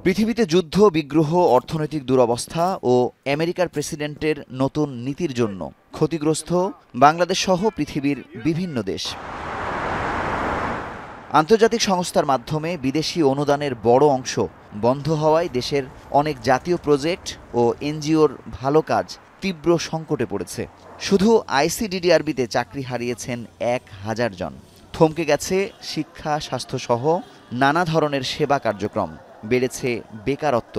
পৃথিবীতে যুদ্ধ, বিগ্রহ, অর্থনৈতিক দুরবস্থা ও আমেরিকার প্রেসিডেন্টের নতুন নীতির জন্য ক্ষতিগ্রস্ত বাংলাদেশ সহ পৃথিবীর বিভিন্ন দেশ। আন্তর্জাতিক সংস্থার মাধ্যমে বিদেশি অনুদানের বড় অংশ বন্ধ হওয়ায় দেশের অনেক জাতীয় প্রজেক্ট ও এনজিওর ভালো কাজ তীব্র সংকটে পড়েছে। শুধু আইসিডিডিআরবিতে চাকরি হারিয়েছেন ১,০০০ জন। থমকে গেছে শিক্ষা, স্বাস্থ্যসহ নানা ধরনের সেবা কার্যক্রম। বেড়েছে বেকারত্ব।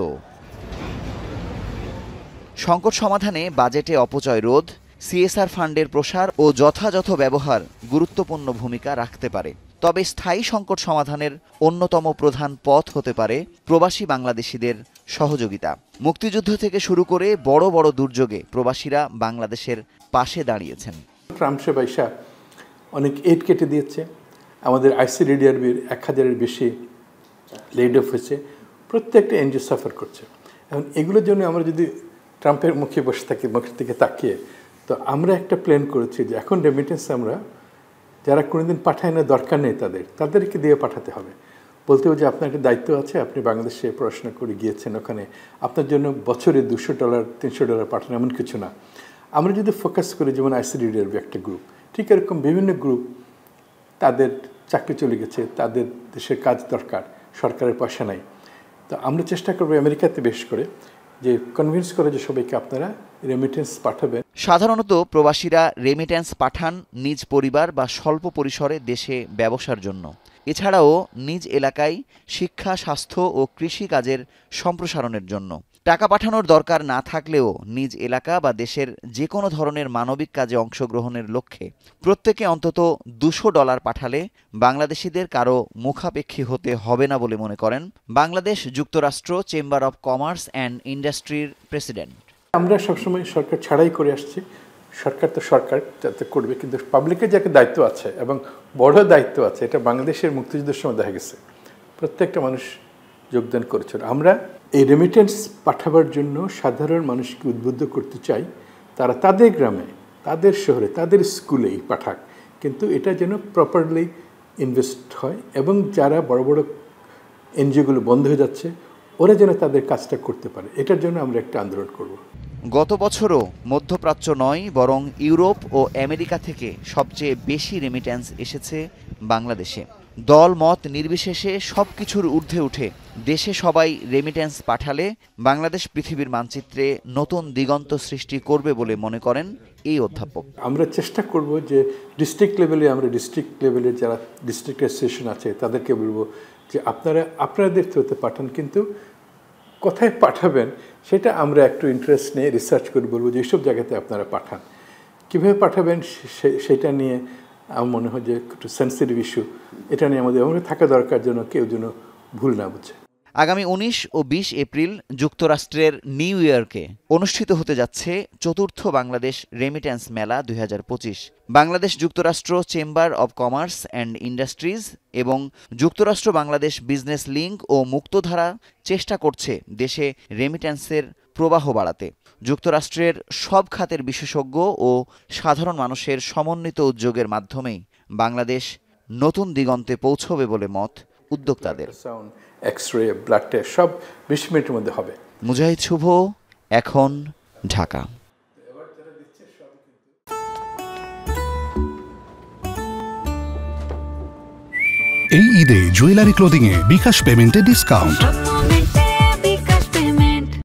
সংকট সমাধানে বাজেটে অপচয় রোধ, সিএসআর ফান্ডের প্রসার ও যথাযথ ব্যবহার গুরুত্বপূর্ণ ভূমিকা রাখতে পারে। তবে স্থায়ী সংকট সমাধানের অন্যতম প্রধান পথ হতে পারে প্রবাসী বাংলাদেশিদের সহযোগিতা। মুক্তিযুদ্ধ থেকে শুরু করে বড় বড় দুর্যোগে প্রবাসীরা বাংলাদেশের পাশে দাঁড়িয়েছেন। ট্রাম্প পয়সা অনেক এইড কেটে দিয়েছে। আমাদের আইসিডিডিআরবির ১,০০০-এর বেশি লেড অফ হয়েছে। প্রত্যেকটা এনজিও সাফার করছে। এখন এগুলোর জন্য আমরা যদি ট্রাম্পের মুখে বসে থাকি, মুখের দিকে তাকিয়ে, তো আমরা একটা প্ল্যান করেছি যে এখন রেমিটেন্স আমরা যারা কোনোদিন পাঠায় না, দরকার নেই তাদেরকে দিয়ে পাঠাতে হবে। বলতে হবে যে আপনার একটা দায়িত্ব আছে, আপনি বাংলাদেশে পড়াশোনা করে গিয়েছেন, ওখানে আপনার জন্য বছরে $200, $300 পাঠানো এমন কিছু না। আমরা যদি ফোকাস করি, যেমন আইসিডিডিআরবি একটা গ্রুপ, ঠিক এরকম বিভিন্ন গ্রুপ তাদের চাকরি চলে গেছে, তাদের দেশের কাজ দরকার, সরকারের পয়সা নাই। তো আমরা চেষ্টা করবো আমেরিকাতে বেশ করে যে কনভিন্স করে যে সবাইকে আপনারা রেমিটেন্স পাঠাবেন। সাধারণত প্রবাসীরা রেমিট্যান্স পাঠান নিজ পরিবার বা স্বল্প পরিসরে দেশে ব্যবসার জন্য। এছাড়াও নিজ এলাকায় শিক্ষা, স্বাস্থ্য ও কৃষি কাজের সম্প্রসারণের জন্য। টাকা পাঠানোর দরকার না থাকলেও নিজ এলাকা বা দেশের যে কোনো ধরনের মানবিক কাজে অংশগ্রহণের লক্ষ্যে প্রত্যেকে অন্তত $200 পাঠালে বাংলাদেশিদের কারো মুখাপেক্ষী হতে হবে না বলে মনে করেন বাংলাদেশ যুক্তরাষ্ট্র চেম্বার অব কমার্স অ্যান্ড ইন্ডাস্ট্রির প্রেসিডেন্ট। আমরা সবসময় সরকার ছাড়াই করে আসছি। সরকার তো সরকার যাতে করবে, কিন্তু পাবলিকের যে একটা দায়িত্ব আছে এবং বড় দায়িত্ব আছে, এটা বাংলাদেশের মুক্তিযুদ্ধের সময় দেখা গেছে প্রত্যেকটা মানুষ যোগদান করেছিল। আমরা এই রেমিটেন্স পাঠাবার জন্য সাধারণ মানুষকে উদ্বুদ্ধ করতে চাই, তারা তাদের গ্রামে, তাদের শহরে, তাদের স্কুলেই পাঠাক, কিন্তু এটা যেন প্রপারলি ইনভেস্ট হয় এবং যারা বড় বড় এনজিওগুলো বন্ধ হয়ে যাচ্ছে ওরা যেন তাদের কাজটা করতে পারে। এটার জন্য আমরা একটা আন্দোলন করব। গত বছরও মধ্যপ্রাচ্য নয়, বরং ইউরোপ ও আমেরিকা থেকে সবচেয়ে বেশি রেমিট্যান্স এসেছে বাংলাদেশে। দল মত নির্বিশেষে সবকিছুর ঊর্ধ্বে উঠে দেশে সবাই রেমিট্যান্স পাঠালে বাংলাদেশ পৃথিবীর মানচিত্রে নতুন দিগন্ত সৃষ্টি করবে বলে মনে করেন এই অধ্যাপক। আমরা চেষ্টা করব যে ডিস্ট্রিক্ট লেভেলের যারা ডিস্ট্রিক্ট অ্যাসোসিয়েশন আছে তাদেরকে বলবো যে আপনারা আপনাদের থ্রুতে পাঠান, কিন্তু কোথায় পাঠাবেন সেটা আমরা একটু ইন্টারেস্ট নিয়ে রিসার্চ করে বলবো যে এইসব জায়গাতে আপনারা পাঠান। কীভাবে পাঠাবেন সেটা নিয়ে আমার মনে হয় যে একটু সেন্সিটিভ ইস্যু, এটা নিয়ে আমাদের থাকা দরকার যেন কেউ যেন ভুল না বুঝে। আগামী ১৯ ও ২০ এপ্রিল যুক্তরাষ্ট্রের নিউ ইয়র্কে অনুষ্ঠিত হতে যাচ্ছে ৪র্থ বাংলাদেশ রেমিট্যান্স মেলা ২০২৫। বাংলাদেশ যুক্তরাষ্ট্র chamber of commerce and industries এবং যুক্তরাষ্ট্র বাংলাদেশ বিজনেস লিংক ও মুক্তধারা চেষ্টা করছে দেশে রেমিট্যান্সের প্রবাহ বাড়াতে। যুক্তরাষ্ট্রের সব খাতের বিশেষজ্ঞ ও সাধারণ মানুষের সমন্বিত উদ্যোগের মাধ্যমেই বাংলাদেশ নতুন দিগন্তে পৌঁছবে বলে মত উদ্যোক্তাদের। এক্স-রে, ব্লাড টেস্ট সব ২০ মিনিটের মধ্যে হবে। মুজাহিদ শুভ, এখন, ঢাকা। এই ঈদে জুয়েলারি ক্লোদিং এ বিকাশ পেমেন্টে ডিসকাউন্ট।